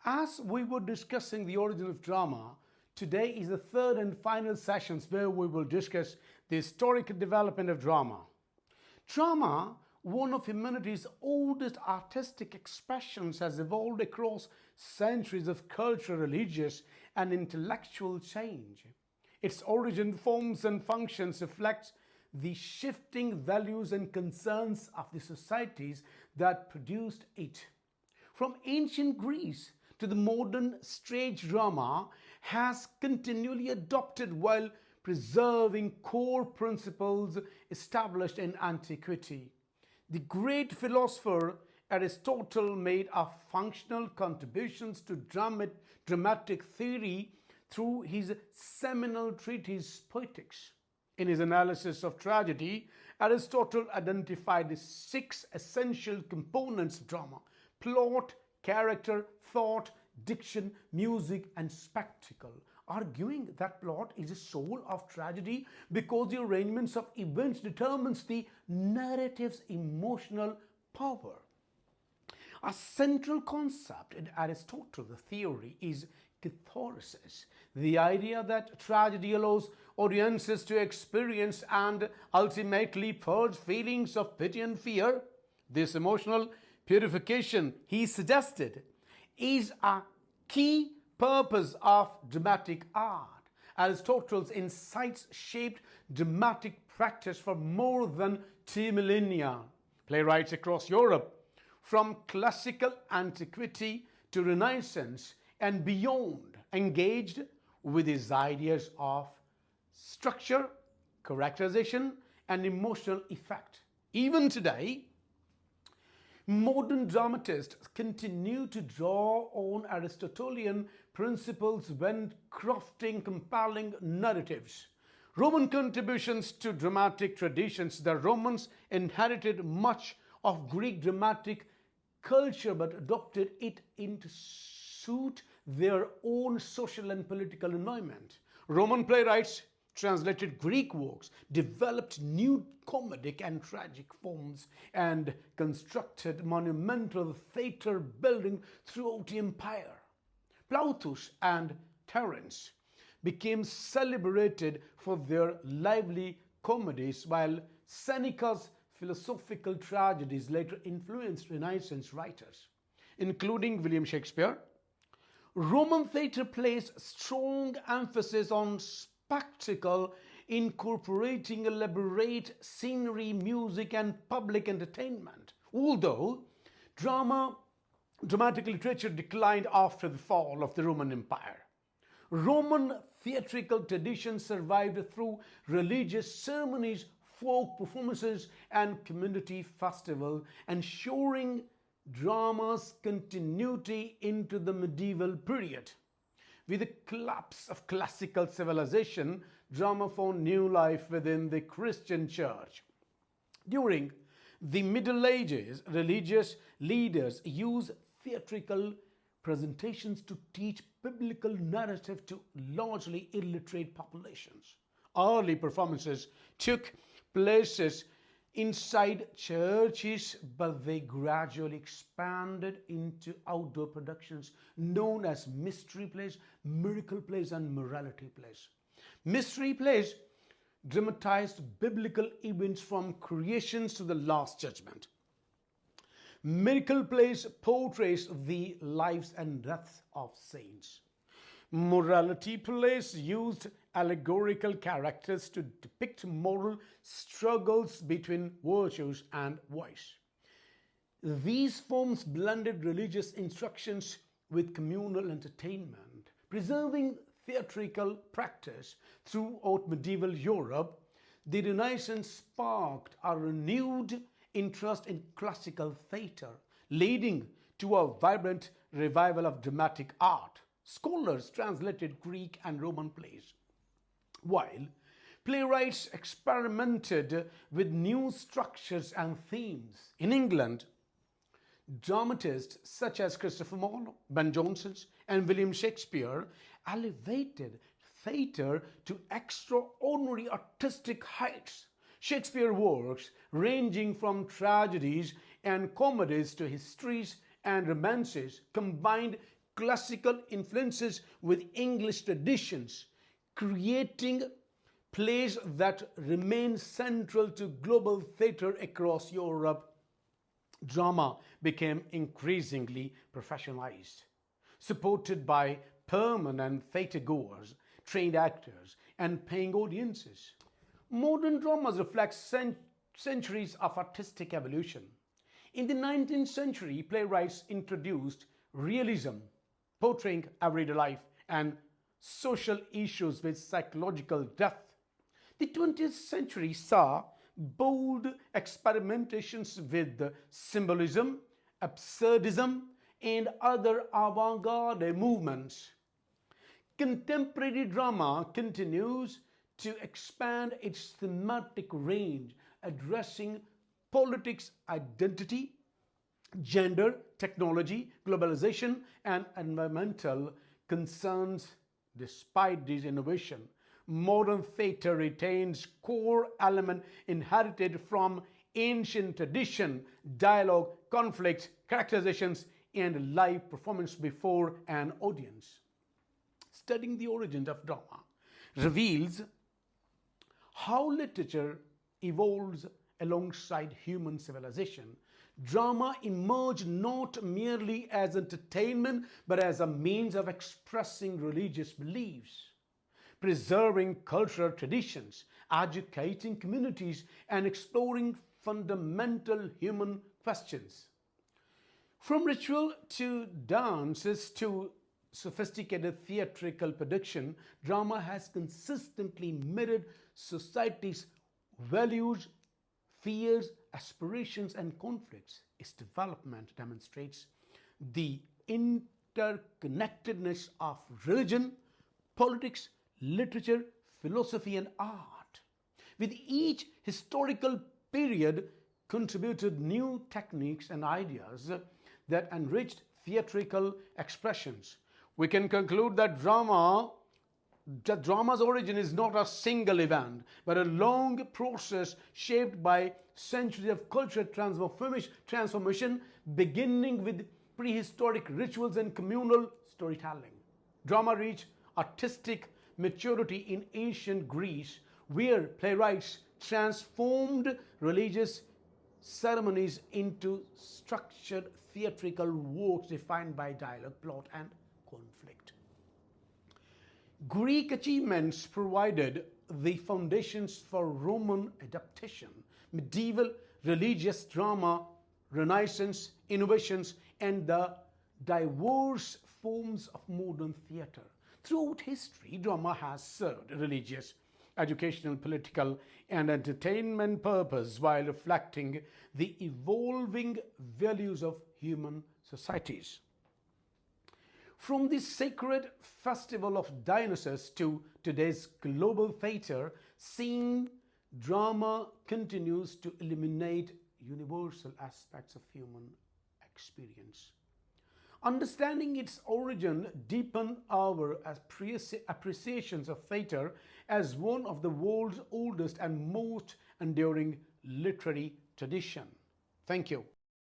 As we were discussing the origin of drama, today is the third and final sessions where we will discuss the historical development of drama. Drama, one of humanity's oldest artistic expressions, has evolved across centuries of cultural, religious, and intellectual change. Its origin, forms, and functions reflect the shifting values and concerns of the societies that produced it. From ancient Greece to the modern stage, drama has continually adopted while preserving core principles established in antiquity. The great philosopher Aristotle made a functional contributions to dramatic theory through his seminal treatise Poetics. In his analysis of tragedy, Aristotle identified the six essential components of drama: plot, character, thought, diction, music, and spectacle, arguing that plot is the soul of tragedy because the arrangements of events determines the narrative's emotional power. A central concept in Aristotle's theory is catharsis, the idea that tragedy allows audiences to experience and ultimately purge feelings of pity and fear. This emotional purification, he suggested, is a key purpose of dramatic art. Aristotle's insights shaped dramatic practice for more than 2 millennia. Playwrights across Europe, from classical antiquity to Renaissance and beyond, engaged with his ideas of structure, characterization, and emotional effect. Even today, modern dramatists continue to draw on Aristotelian principles when crafting compelling narratives. Roman contributions to dramatic traditions. The Romans inherited much of Greek dramatic culture but adopted it into suit their own social and political environment. Roman playwrights translated Greek works, developed new comedic and tragic forms, and constructed monumental theatre building throughout the empire. Plautus and Terence became celebrated for their lively comedies, while Seneca's philosophical tragedies later influenced Renaissance writers, including William Shakespeare. Roman theatre placed strong emphasis on spectacle, incorporating elaborate scenery, music, and public entertainment. Although dramatic literature declined after the fall of the Roman Empire, Roman theatrical traditions survived through religious ceremonies, folk performances, and community festivals, ensuring drama's continuity into the medieval period. With the collapse of classical civilization, drama found new life within the Christian church. During the Middle Ages, religious leaders used theatrical presentations to teach biblical narrative to largely illiterate populations. Early performances took places inside churches, but they gradually expanded into outdoor productions known as mystery plays, miracle plays, and morality plays. Mystery plays dramatized biblical events from creations to the Last Judgment. Miracle plays portrays the lives and deaths of saints. Morality plays used allegorical characters to depict moral struggles between virtues and vice. These forms blended religious instructions with communal entertainment, preserving theatrical practice throughout medieval Europe. The Renaissance sparked a renewed interest in classical theatre, leading to a vibrant revival of dramatic art. Scholars translated Greek and Roman plays, while playwrights experimented with new structures and themes. In England, dramatists such as Christopher Marlowe, Ben Jonson, and William Shakespeare elevated theatre to extraordinary artistic heights. Shakespeare's works, ranging from tragedies and comedies to histories and romances, combined classical influences with English traditions, creating plays that remain central to global theatre across Europe. Drama became increasingly professionalized, supported by permanent theatre goers, trained actors, and paying audiences. Modern dramas reflect centuries of artistic evolution. In the 19th century, playwrights introduced realism, portraying everyday life and social issues with psychological depth. The 20th century saw bold experimentations with symbolism, absurdism, and other avant-garde movements. Contemporary drama continues to expand its thematic range, addressing politics, identity, gender, technology, globalization, and environmental concerns. Despite these innovations, modern theatre retains core elements inherited from ancient tradition: dialogue, conflict, characterizations, and live performance before an audience. Studying the origins of drama reveals how literature evolves alongside human civilization. Drama emerged not merely as entertainment but as a means of expressing religious beliefs, preserving cultural traditions, educating communities, and exploring fundamental human questions. From ritual to dances to sophisticated theatrical production, drama has consistently mirrored society's values, fears, aspirations, and conflicts. Its development demonstrates the interconnectedness of religion, politics, literature, philosophy, and art. With each historical period contributed new techniques and ideas that enriched theatrical expressions. We can conclude that drama's origin is not a single event, but a long process shaped by centuries of cultural transformation, beginning with prehistoric rituals and communal storytelling. Drama reached artistic maturity in ancient Greece, where playwrights transformed religious ceremonies into structured theatrical works defined by dialogue, plot, and conflict. Greek achievements provided the foundations for Roman adaptation, medieval religious drama, Renaissance innovations, and the diverse forms of modern theatre. Throughout history, drama has served religious, educational, political, and entertainment purpose while reflecting the evolving values of human societies. From the sacred festival of Dionysus to today's global theatre scene, drama continues to illuminate universal aspects of human experience. Understanding its origin deepens our appreciations of theatre as one of the world's oldest and most enduring literary traditions. Thank you.